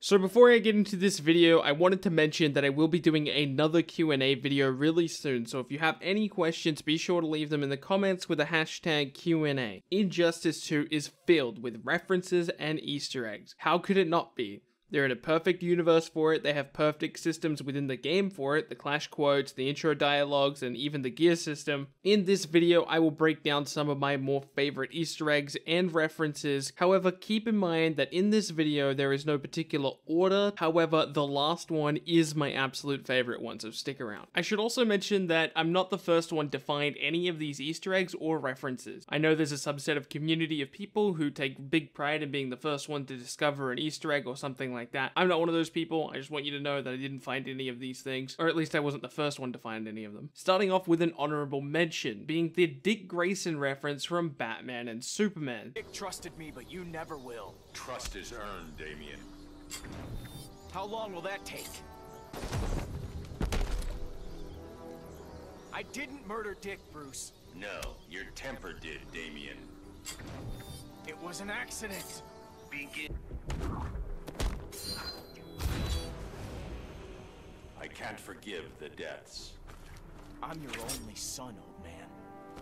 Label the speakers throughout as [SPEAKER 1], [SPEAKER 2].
[SPEAKER 1] So before I get into this video, I wanted to mention that I will be doing another Q&A video really soon, so if you have any questions, be sure to leave them in the comments with the hashtag Q&A. Injustice 2 is filled with references and Easter eggs. How could it not be? They're in a perfect universe for it, they have perfect systems within the game for it, the clash quotes, the intro dialogues, and even the gear system. In this video, I will break down some of my more favorite Easter eggs and references. However, keep in mind that in this video, there is no particular order. However, the last one is my absolute favorite one, so stick around. I should also mention that I'm not the first one to find any of these Easter eggs or references. I know there's a subset of community of people who take big pride in being the first one to discover an Easter egg or something like that. I'm not one of those people. I just want you to know that I didn't find any of these things, or at least I wasn't the first one to find any of them. Starting off with an honorable mention, being the Dick Grayson reference from Batman and Superman.
[SPEAKER 2] Dick trusted me, but you never will.
[SPEAKER 3] Trust is earned, Damien.
[SPEAKER 2] How long will that take? I didn't murder Dick, Bruce.
[SPEAKER 3] No, your temper did, Damien.
[SPEAKER 2] It was an accident.
[SPEAKER 3] Begin. I can't forgive the deaths.
[SPEAKER 2] I'm your only son, old man.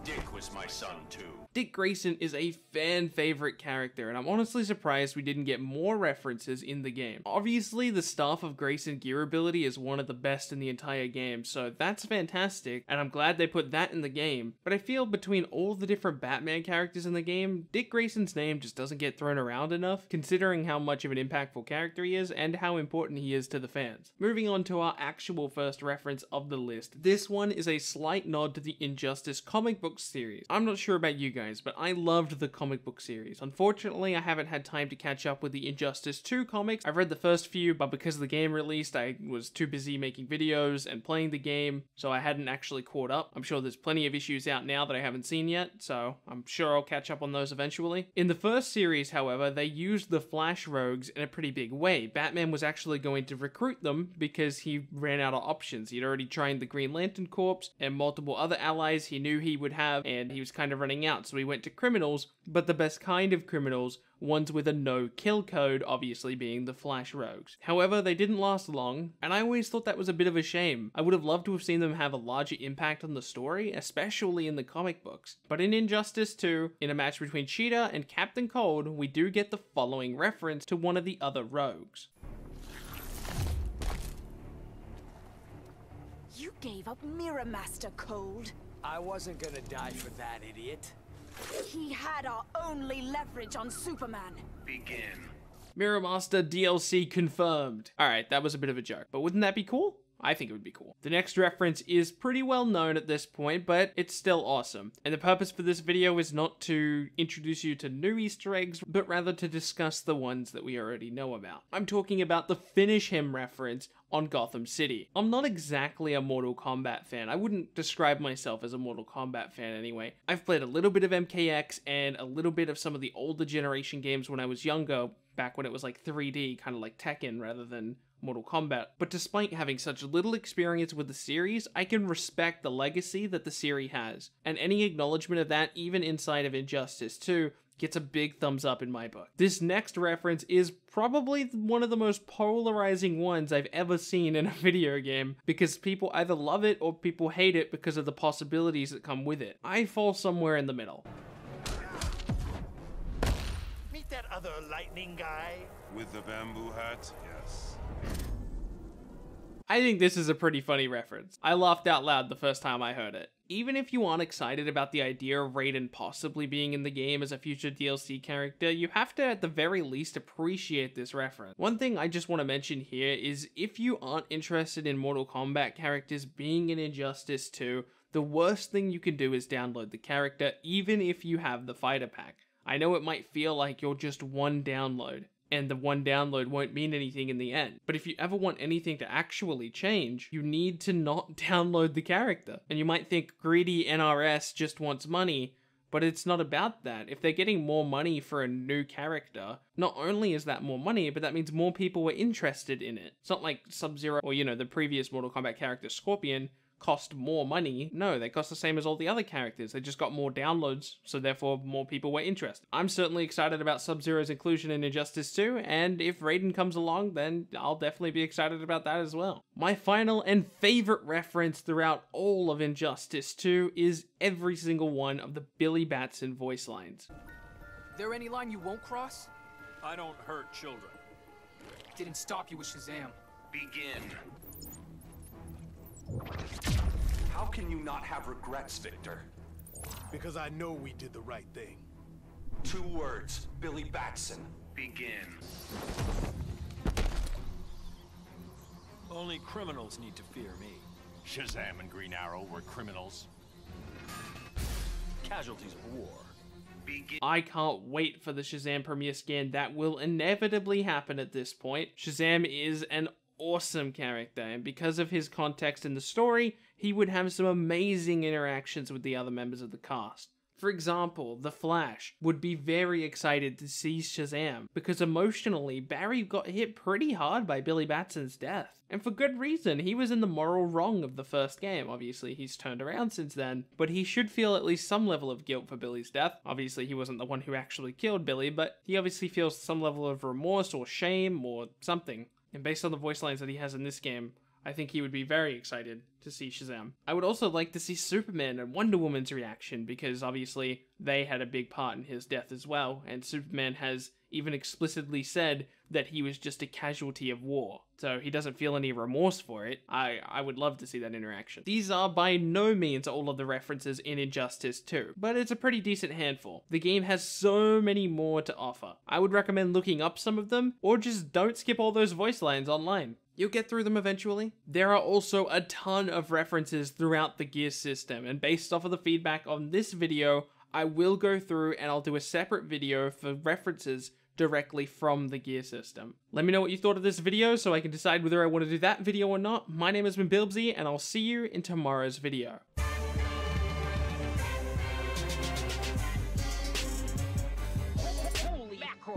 [SPEAKER 3] Dick was my son too.
[SPEAKER 1] Dick Grayson is a fan favorite character, and I'm honestly surprised we didn't get more references in the game. Obviously, the Staff of Grayson gear ability is one of the best in the entire game, so that's fantastic, and I'm glad they put that in the game. But I feel between all the different Batman characters in the game, Dick Grayson's name just doesn't get thrown around enough, considering how much of an impactful character he is and how important he is to the fans. Moving on to our actual first reference of the list, this one is a slight nod to the Injustice comic book series. I'm not sure about you guys, but I loved the comic book series. Unfortunately, I haven't had time to catch up with the Injustice 2 comics. I've read the first few, but because the game released, I was too busy making videos and playing the game, so I hadn't actually caught up. I'm sure there's plenty of issues out now that I haven't seen yet, so I'm sure I'll catch up on those eventually. In the first series, however, they used the Flash Rogues in a pretty big way. Batman was actually going to recruit them because he ran out of options. He'd already trained the Green Lantern Corps and multiple other allies he knew he would have, and he was kind of running out, so he went to criminals, but the best kind of criminals, ones with a no-kill code, obviously being the Flash Rogues. However, they didn't last long, and I always thought that was a bit of a shame. I would have loved to have seen them have a larger impact on the story, especially in the comic books. But in Injustice 2, in a match between Cheetah and Captain Cold, we do get the following reference to one of the other rogues.
[SPEAKER 4] You gave up Mirror Master, Cold.
[SPEAKER 2] I wasn't gonna die for that, idiot.
[SPEAKER 4] He had our only leverage on Superman.
[SPEAKER 3] Begin.
[SPEAKER 1] Mirror Master DLC confirmed. Alright, that was a bit of a joke, but wouldn't that be cool? I think it would be cool. The next reference is pretty well known at this point, but it's still awesome. And the purpose for this video is not to introduce you to new Easter eggs, but rather to discuss the ones that we already know about. I'm talking about the Finish Him reference on Gotham City. I'm not exactly a Mortal Kombat fan. I wouldn't describe myself as a Mortal Kombat fan anyway. I've played a little bit of MKX and a little bit of some of the older generation games when I was younger, back when it was like 3D, kind of like Tekken rather than Mortal Kombat. But despite having such little experience with the series, I can respect the legacy that the series has. And any acknowledgement of that, even inside of Injustice 2, gets a big thumbs up in my book. This next reference is probably one of the most polarizing ones I've ever seen in a video game, because people either love it or people hate it because of the possibilities that come with it. I fall somewhere in the middle.
[SPEAKER 5] Meet that other lightning guy?
[SPEAKER 6] With the bamboo hat? Yes.
[SPEAKER 1] I think this is a pretty funny reference. I laughed out loud the first time I heard it. Even if you aren't excited about the idea of Raiden possibly being in the game as a future DLC character, you have to at the very least appreciate this reference. One thing I just want to mention here is if you aren't interested in Mortal Kombat characters being in Injustice 2, the worst thing you can do is download the character even if you have the fighter pack. I know it might feel like you're just one download, and the one download won't mean anything in the end. But if you ever want anything to actually change, you need to not download the character. And you might think greedy NRS just wants money, but it's not about that. If they're getting more money for a new character, not only is that more money, but that means more people were interested in it. It's not like Sub-Zero or, you know, the previous Mortal Kombat character Scorpion, cost more money. No, they cost the same as all the other characters. They just got more downloads, so therefore more people were interested. I'm certainly excited about Sub-Zero's inclusion in Injustice 2, and if Raiden comes along, then I'll definitely be excited about that as well. My final and favorite reference throughout all of Injustice 2 is every single one of the Billy Batson voice lines.
[SPEAKER 7] There any line you won't cross?
[SPEAKER 8] I don't hurt children.
[SPEAKER 7] Didn't stop you with Shazam.
[SPEAKER 3] Begin. How can you not have regrets, Victor?
[SPEAKER 5] Because I know we did the right thing.
[SPEAKER 3] 2 words, Billy Batson. Begin.
[SPEAKER 8] Only criminals need to fear me.
[SPEAKER 6] Shazam and Green Arrow were criminals.
[SPEAKER 8] Casualties of war.
[SPEAKER 3] Begin.
[SPEAKER 1] I can't wait for the Shazam premiere scan that will inevitably happen at this point. Shazam is an awesome character, and because of his context in the story, he would have some amazing interactions with the other members of the cast. For example, The Flash would be very excited to see Shazam, because emotionally, Barry got hit pretty hard by Billy Batson's death. And for good reason, he was in the moral wrong of the first game. Obviously, he's turned around since then, but he should feel at least some level of guilt for Billy's death. Obviously, he wasn't the one who actually killed Billy, but he obviously feels some level of remorse or shame or something. And based on the voice lines that he has in this game, I think he would be very excited to see Shazam. I would also like to see Superman and Wonder Woman's reaction, because obviously they had a big part in his death as well, and Superman has even explicitly said that he was just a casualty of war, so he doesn't feel any remorse for it. I would love to see that interaction. These are by no means all of the references in Injustice 2, but it's a pretty decent handful. The game has so many more to offer. I would recommend looking up some of them, or just don't skip all those voice lines online. You'll get through them eventually. There are also a ton of references throughout the Gear system, and based off of the feedback on this video, I will go through and I'll do a separate video for references directly from the Gear system. Let me know what you thought of this video so I can decide whether I want to do that video or not. My name has been Bilbzy, and I'll see you in tomorrow's video.
[SPEAKER 4] Holy mackerel.